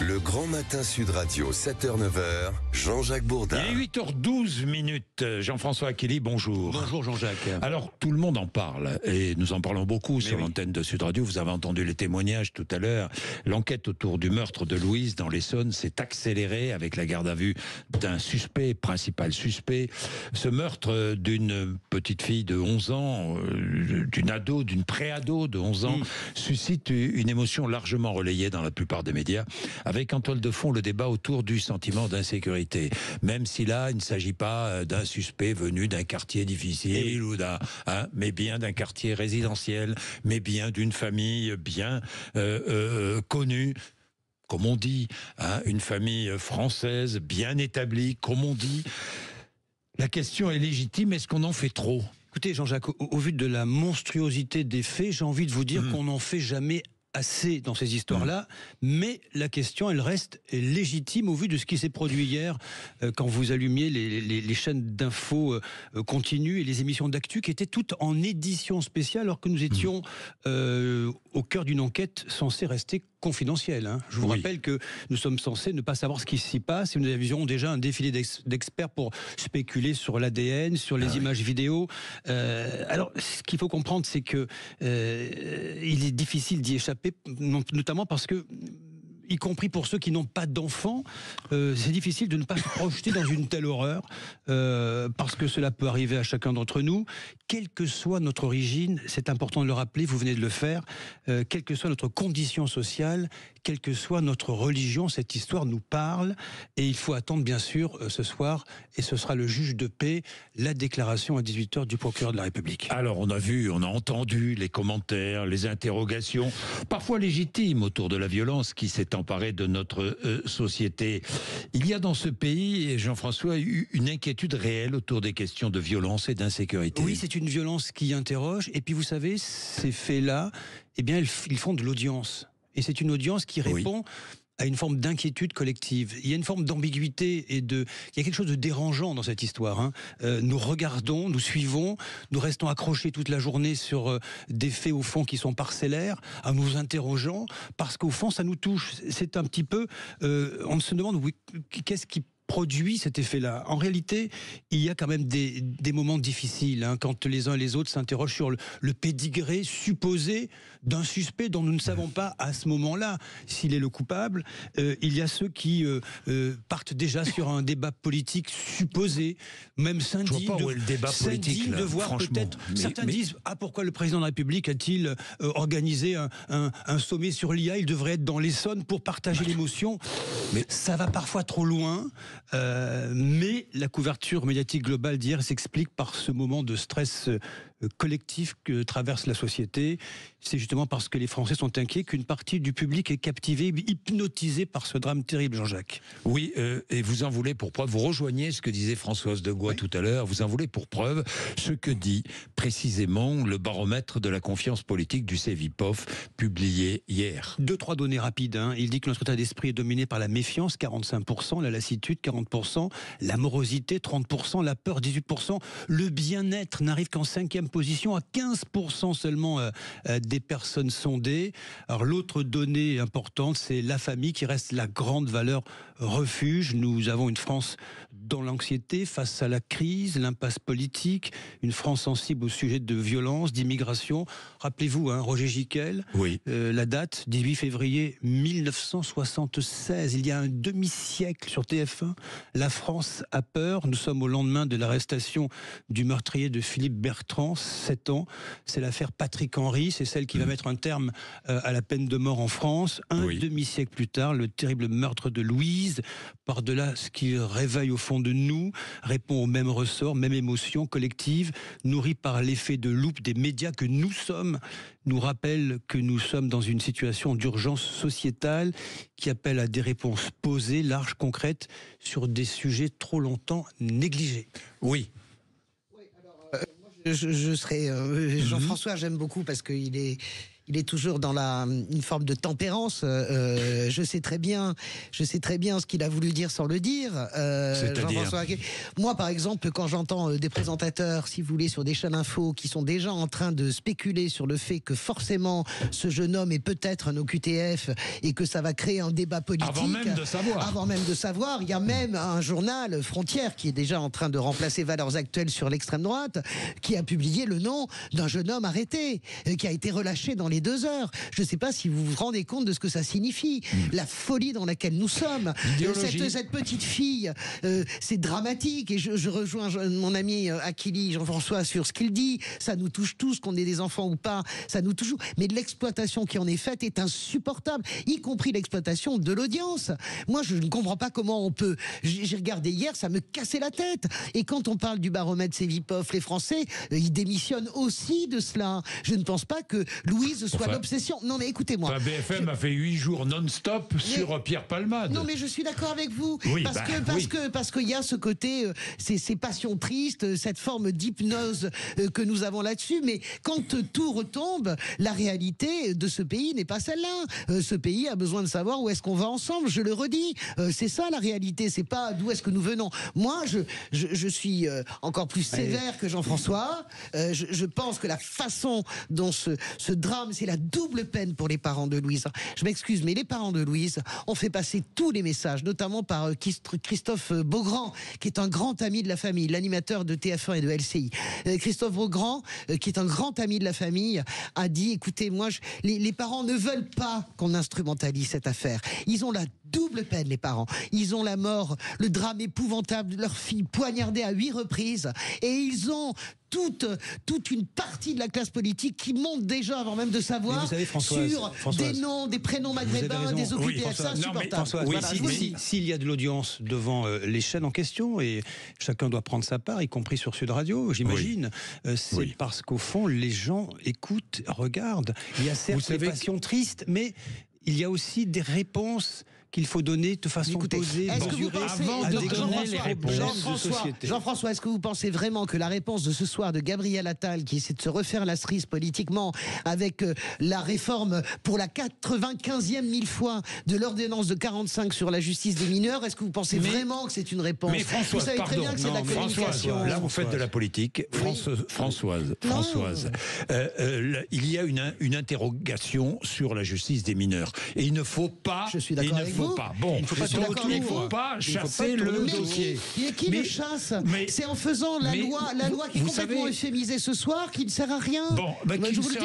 Le Grand Matin Sud Radio, 7h-9h, Jean-Jacques Bourdin. Il est 8h12, Jean-François Aquili, bonjour. Bonjour Jean-Jacques. Alors, tout le monde en parle, et nous en parlons beaucoup sur l'antenne de Sud Radio. Vous avez entendu les témoignages tout à l'heure. L'enquête autour du meurtre de Louise dans l'Essonne s'est accélérée avec la garde à vue d'un suspect, principal suspect. Ce meurtre d'une petite fille de 11 ans, d'une pré-ado de 11 ans, suscite une émotion largement relayée dans la plupart des médias, avec en toile de fond le débat autour du sentiment d'insécurité. Même si là, il ne s'agit pas d'un suspect venu d'un quartier difficile, mais bien d'un quartier résidentiel, mais bien d'une famille bien connue, comme on dit, une famille française bien établie, comme on dit. La question est légitime, est-ce qu'on en fait trop ? Écoutez Jean-Jacques, au vu de la monstruosité des faits, j'ai envie de vous dire qu'on n'en fait jamais assez dans ces histoires-là, mais la question, elle reste légitime au vu de ce qui s'est produit hier, quand vous allumiez les chaînes d'infos continues et les émissions d'actu qui étaient toutes en édition spéciale, alors que nous étions au cœur d'une enquête censée rester confidentielle. Je vous rappelle que nous sommes censés ne pas savoir ce qui s'y passe, et nous avions déjà un défilé d'experts pour spéculer sur l'ADN, sur les images vidéo. Alors, ce qu'il faut comprendre, c'est que il est difficile d'y échapper, notamment parce que, y compris pour ceux qui n'ont pas d'enfants, c'est difficile de ne pas se projeter dans une telle horreur, parce que cela peut arriver à chacun d'entre nous, quelle que soit notre origine, c'est important de le rappeler, vous venez de le faire, quelle que soit notre condition sociale, quelle que soit notre religion, cette histoire nous parle, et il faut attendre bien sûr ce soir, et ce sera le juge de paix, la déclaration à 18h du procureur de la République. Alors on a entendu les commentaires, les interrogations, parfois légitimes autour de la violence qui s'est emparée de notre société. Il y a dans ce pays, Jean-François, une inquiétude réelle autour des questions de violence et d'insécurité. Oui, c'est une violence qui interroge, et puis vous savez, ces faits-là, eh bien, ils font de l'audience. Et c'est une audience qui répond à une forme d'inquiétude collective. Il y a une forme d'ambiguïté il y a quelque chose de dérangeant dans cette histoire. Nous regardons, nous suivons, nous restons accrochés toute la journée sur des faits au fond qui sont parcellaires, en nous interrogeant, parce qu'au fond ça nous touche. C'est un petit peu, on se demande qu'est-ce qui produit cet effet-là. En réalité, il y a quand même des moments difficiles, quand les uns et les autres s'interrogent sur le pédigré supposé d'un suspect dont nous ne savons pas à ce moment-là s'il est le coupable. Il y a ceux qui partent déjà sur un débat politique supposé, même s'indignent de voir peut-être... Certains disent, pourquoi le président de la République a-t-il organisé un sommet sur l'IA ? Il devrait être dans l'Essonne pour partager l'émotion. Mais ça va parfois trop loin. Mais la couverture médiatique globale d'hier s'explique par ce moment de stress collectif que traverse la société. C'est justement parce que les Français sont inquiets qu'une partie du public est captivée, hypnotisée par ce drame terrible, Jean-Jacques. Oui, et vous en voulez pour preuve, vous rejoignez ce que disait Françoise de Gois tout à l'heure, vous en voulez pour preuve ce que dit précisément le baromètre de la confiance politique du Cevipof, publié hier. 2-3 données rapides. Il dit que notre état d'esprit est dominé par la méfiance, 45%, la lassitude, 40%, la morosité, 30%, la peur, 18%, le bien-être n'arrive qu'en 5e position, à 15% seulement des personnes sondées. Alors l'autre donnée importante, c'est la famille qui reste la grande valeur refuge. Nous avons une France dans l'anxiété face à la crise, l'impasse politique, une France sensible au sujet de violence, d'immigration. Rappelez-vous, Roger Gicquel, la date, 18 février 1976, il y a un demi-siècle sur TF1, la France a peur. Nous sommes au lendemain de l'arrestation du meurtrier de Philippe Bertrand, 7 ans. C'est l'affaire Patrick Henry, c'est celle qui va mettre un terme à la peine de mort en France. Un demi-siècle plus tard, le terrible meurtre de Louise, par-delà ce qui réveille au fond de nous, répond au même ressort, même émotion collective, nourrie par l'effet de loupe des médias que nous sommes, nous rappelle que nous sommes dans une situation d'urgence sociétale qui appelle à des réponses posées, larges, concrètes, sur des sujets trop longtemps négligés. Oui, alors, moi je serais... Jean-François, j'aime beaucoup parce qu'il est il est toujours dans une forme de tempérance. Je sais très bien ce qu'il a voulu dire sans le dire. Jean-François Hacquet. Moi, par exemple, quand j'entends des présentateurs, si vous voulez, sur des chaînes info, qui sont déjà en train de spéculer sur le fait que forcément ce jeune homme est peut-être un OQTF et que ça va créer un débat politique. Avant même de savoir. Il y a même un journal, Frontières, qui est déjà en train de remplacer Valeurs Actuelles sur l'extrême droite, qui a publié le nom d'un jeune homme arrêté, qui a été relâché dans les 2 heures. Je ne sais pas si vous vous rendez compte de ce que ça signifie. La folie dans laquelle nous sommes. Cette petite fille, c'est dramatique. Et je rejoins mon ami Akili, Jean-François, sur ce qu'il dit. Ça nous touche tous, qu'on ait des enfants ou pas. Ça nous touche. Mais l'exploitation qui en est faite est insupportable, y compris l'exploitation de l'audience. Moi, je ne comprends pas comment on peut... J'ai regardé hier, ça me cassait la tête. Et quand on parle du baromètre Cevipof, les Français, ils démissionnent aussi de cela. Je ne pense pas que Louise soit l'obsession. Non, mais écoutez-moi. BFM a fait 8 jours non-stop sur Pierre Palmade. Non, mais je suis d'accord avec vous. Oui, parce qu'il y a ce côté, ces passions tristes, cette forme d'hypnose que nous avons là-dessus. Mais quand tout retombe, la réalité de ce pays n'est pas celle-là. Ce pays a besoin de savoir où est-ce qu'on va ensemble. Je le redis. C'est ça la réalité. C'est pas d'où est-ce que nous venons. Moi, je suis encore plus sévère que Jean-François. Je pense que la façon dont ce drame, c'est la double peine pour les parents de Louise. Je m'excuse, mais les parents de Louise ont fait passer tous les messages, notamment par Christophe Beaugrand, qui est un grand ami de la famille, l'animateur de TF1 et de LCI. Christophe Beaugrand, qui est un grand ami de la famille, a dit, écoutez, moi, les parents ne veulent pas qu'on instrumentalise cette affaire. Ils ont la double peine, les parents. Ils ont la mort, le drame épouvantable de leur fille poignardée à 8 reprises. Et ils ont toute une partie de la classe politique qui monte déjà, avant même de savoir, sur des noms, des prénoms maghrébins, des OQTF. C'est insupportable. S'il y a de l'audience devant les chaînes en question, et chacun doit prendre sa part, y compris sur Sud Radio, j'imagine, c'est parce qu'au fond, les gens écoutent, regardent. Il y a certes des passions tristes, mais il y a aussi des réponses qu'il faut donner de façon posée, mesurée, avant de donner les réponses de société. Jean-François, est-ce que vous pensez vraiment que la réponse de ce soir de Gabriel Attal, qui essaie de se refaire la cerise politiquement avec la réforme pour la 95e mille fois de l'ordonnance de 45 sur la justice des mineurs, est-ce que vous pensez vraiment que c'est une réponse? Mais Françoise, vous savez très bien que c'est de la communication. Là, vous faites de la politique. Françoise, il y a une interrogation sur la justice des mineurs. Et il ne faut pas... Je suis d'accord avec vous. Bon, il ne faut pas chasser le dossier. Qui le chasse? C'est en faisant la loi qui est complètement euphémisée ce soir qui ne sert à rien. Bon,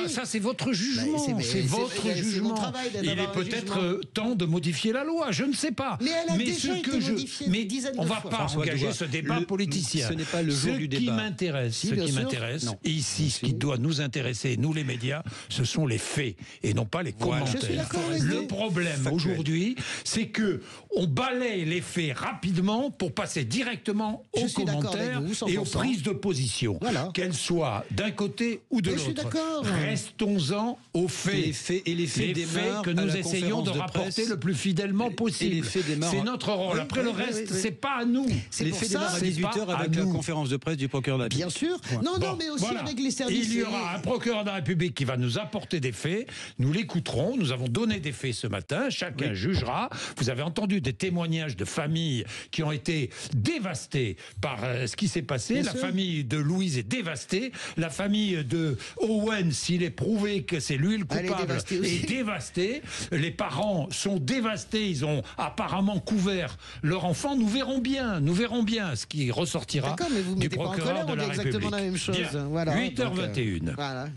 ça c'est votre jugement. C'est votre jugement. Il est peut-être temps de modifier la loi. Je ne sais pas. Mais elle a déjà été modifiée des dizaines de fois. On ne va pas engager ce débat politicien. Ce n'est pas le jour du débat. Ce qui m'intéresse ici, ce qui doit nous intéresser, nous les médias, ce sont les faits et non pas les commentaires. Le problème aujourd'hui, c'est que on balaye les faits rapidement pour passer directement aux commentaires et aux prises de position, qu'elles soient d'un côté ou de l'autre. Restons-en aux faits. Les faits que nous essayons de rapporter le plus fidèlement possible. C'est notre rôle. Après le reste, c'est pas à nous. Les faits démarrent à 18h avec la conférence de presse du procureur de la République. Bien sûr. Non, mais aussi avec les services. Il y aura un procureur de la République qui va nous apporter des faits. Nous l'écouterons. Nous avons donné des faits ce matin. Chacun jugera. Vous avez entendu des témoignages de familles qui ont été dévastées par ce qui s'est passé. La famille de Louise est dévastée. La famille de Owen, s'il est prouvé que c'est lui le coupable, est dévastée. Les parents sont dévastés. Ils ont apparemment couvert leur enfant. Nous verrons bien ce qui ressortira du procureur de la République. Exactement la même chose. Bien. Voilà. 8h21. Voilà.